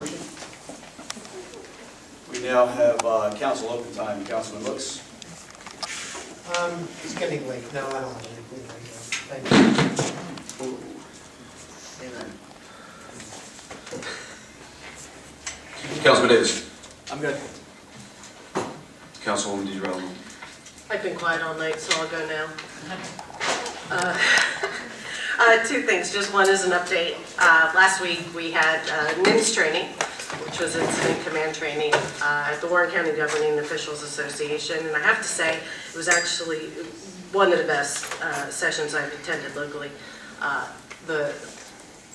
We now have council open time. Councilman Looks. It's getting late. No, I don't have anything right now. Thank you. Councilman Davis. I'm good. Councilwoman Degerolamo. I've been quiet all night, so I'll go now. Two things. Just one is an update. Last week we had NIMS training, which was incident command training at the Warren County Governing Officials Association. And I have to say, it was actually one of the best sessions I've attended locally.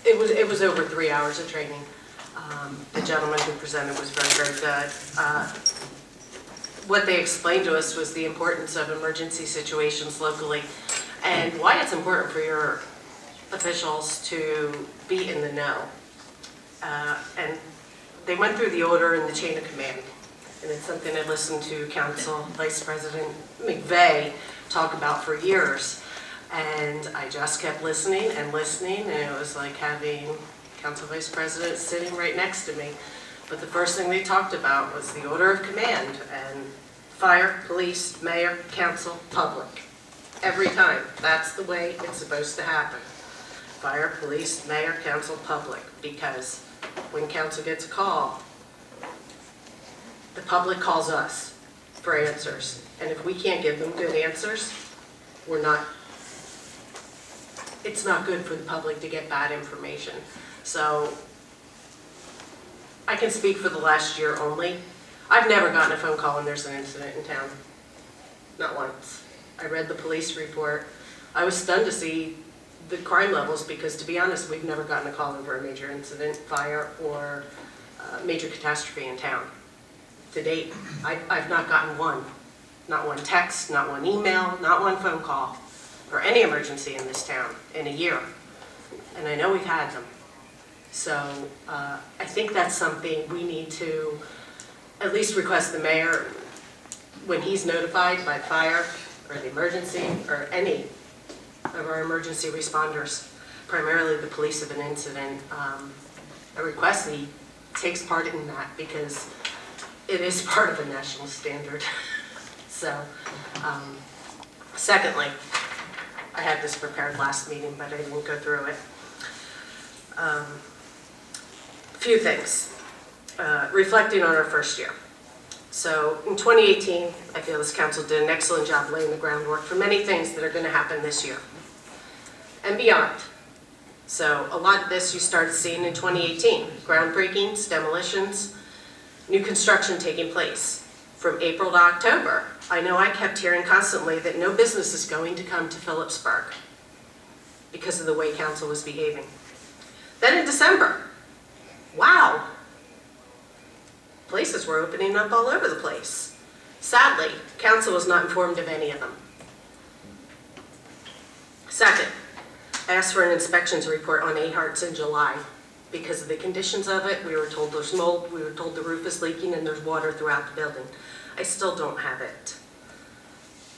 It was over 3 hours of training. The gentleman who presented was very, very good. What they explained to us was the importance of emergency situations locally and why it's important for your officials to be in the know. And they went through the order and the chain of command. And it's something I listened to Council Vice President McVeigh talk about for years. And I just kept listening, and it was like having Council Vice President sitting right next to me. But the first thing they talked about was the order of command, and fire, police, mayor, council, public. Every time. That's the way it's supposed to happen. Fire, police, mayor, council, public. Because when council gets a call, the public calls us for answers. And if we can't give them good answers, it's not good for the public to get bad information. So I can speak for the last year only. I've never gotten a phone call when there's an incident in town. Not once. I read the police report. I was stunned to see the crime levels because, to be honest, we've never gotten a call over a major incident, fire, or major catastrophe in town. To date, I've not gotten one. Not one text, not one email, not one phone call for any emergency in this town in a year. And I know we've had them. So I think that's something we need to at least request the mayor, when he's notified by fire or the emergency or any of our emergency responders, primarily the police of an incident, I request that he takes part in that because it is part of a national standard. So, secondly, I had this prepared last meeting, but I didn't go through it. A few things. Reflecting on our first year. So in 2018, I feel this council did an excellent job laying the groundwork for many things that are going to happen this year and beyond. So a lot of this you started seeing in 2018. Groundbreakings, demolitions, new construction taking place. From April to October, I know I kept hearing constantly that no business is going to come to Phillipsburg because of the way council was behaving. Then in December, wow, places were opening up all over the place. Sadly, council was not informed of any of them. Second, I asked for an inspections report on 8 Hearts in July. Because of the conditions of it, we were told there's mold, we were told the roof is leaking, and there's water throughout the building. I still don't have it.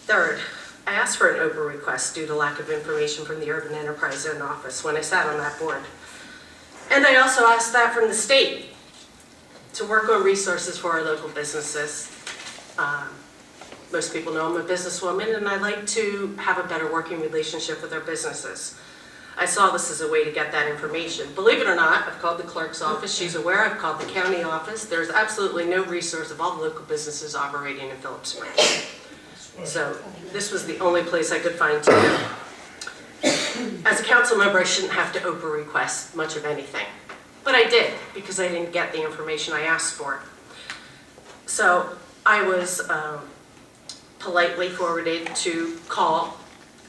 Third, I asked for an OPA request due to lack of information from the Urban Enterprise Zone office when I sat on that board. And I also asked that from the state to work on resources for our local businesses. Most people know I'm a businesswoman and I like to have a better working relationship with our businesses. I saw this as a way to get that information. Believe it or not, I've called the clerk's office, she's aware, I've called the county office. There's absolutely no resource of all the local businesses operating in Phillipsburg. So this was the only place I could find to go. As a council member, I shouldn't have to OPA request much of anything. But I did, because I didn't get the information I asked for. So I was politely forwarded to call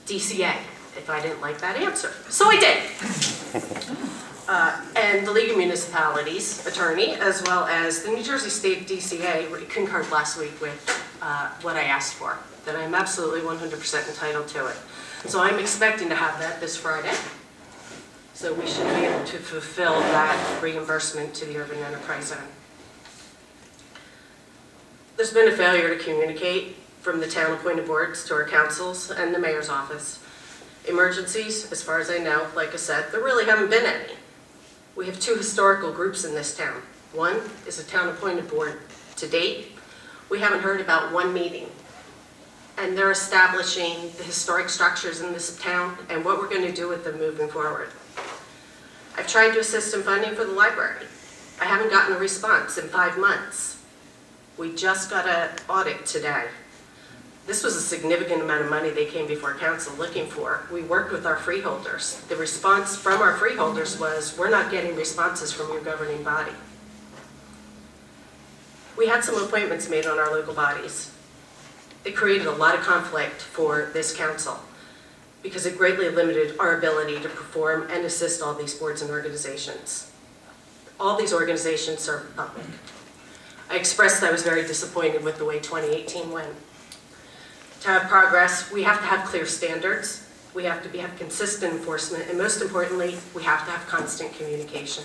DCA if I didn't like that answer. So I did. And the League of Municipalities attorney, as well as the New Jersey State DCA, concurred last week with what I asked for, that I'm absolutely 100% entitled to it. So I'm expecting to have that this Friday. So we should be able to fulfill that reimbursement to the Urban Enterprise Zone. There's been a failure to communicate from the town appointed boards to our councils and the mayor's office. Emergencies, as far as I know, like I said, there really haven't been any. We have 2 historical groups in this town. One is a town-appointed board. To date, we haven't heard about one meeting. And they're establishing the historic structures in this town and what we're going to do with them moving forward. I've tried to assist in funding for the library. I haven't gotten a response in 5 months. We just got an audit today. This was a significant amount of money they came before council looking for. We worked with our freeholders. The response from our freeholders was, we're not getting responses from your governing body. We had some appointments made on our local bodies. It created a lot of conflict for this council because it greatly limited our ability to perform and assist all these boards and organizations. All these organizations serve the public. I expressed I was very disappointed with the way 2018 went. To have progress, we have to have clear standards, we have to have consistent enforcement, and most importantly, we have to have constant communication.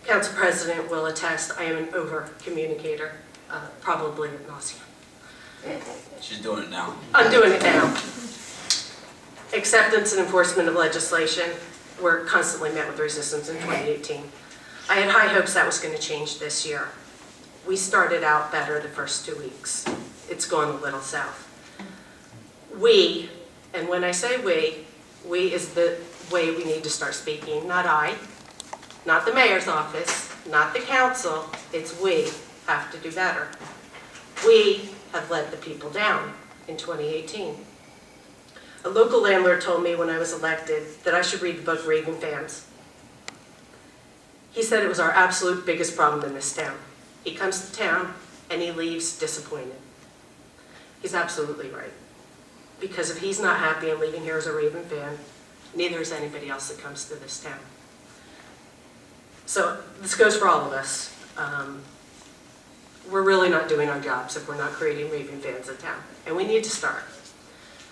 Council President will attest, I am an over-communicator, probably ad nauseam. She's doing it now. I'm doing it now. Acceptance and enforcement of legislation were constantly met with resistance in 2018. I had high hopes that was going to change this year. We started out better the first 2 weeks. It's gone a little south. We, and when I say we is the way we need to start speaking, not I, not the mayor's office, not the council, it's we have to do better. We have let the people down in 2018. A local landlord told me when I was elected that I should read the book Raving Fans. He said it was our absolute biggest problem in this town. He comes to town and he leaves disappointed. He's absolutely right. Because if he's not happy and leaving here as a Raven fan, neither is anybody else that comes to this town. So this goes for all of us. We're really not doing our jobs if we're not creating Raven fans in town. And we need to start.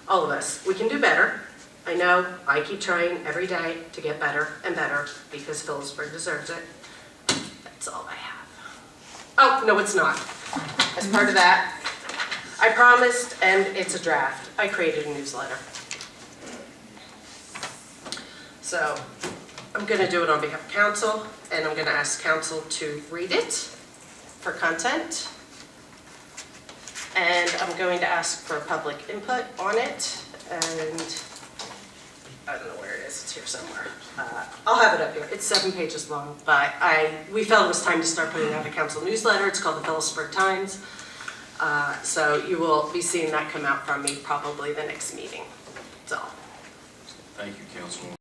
All of us. We can do better. I know I keep trying every day to get better and better because Phillipsburg deserves it. That's all I have. Oh, no, it's not. As part of that, I promised, and it's a draft, I created a newsletter. So I'm going to do it on behalf of council, and I'm going to ask council to read it for content. And I'm going to ask for public input on it, and I don't know where it is, it's here somewhere. I'll have it up here. It's 7 pages long, but we felt it was time to start putting out a council newsletter. It's called the Phillipsburg Town. So you will be seeing that come out from me probably the next meeting. That's all. Thank you, Councilwoman.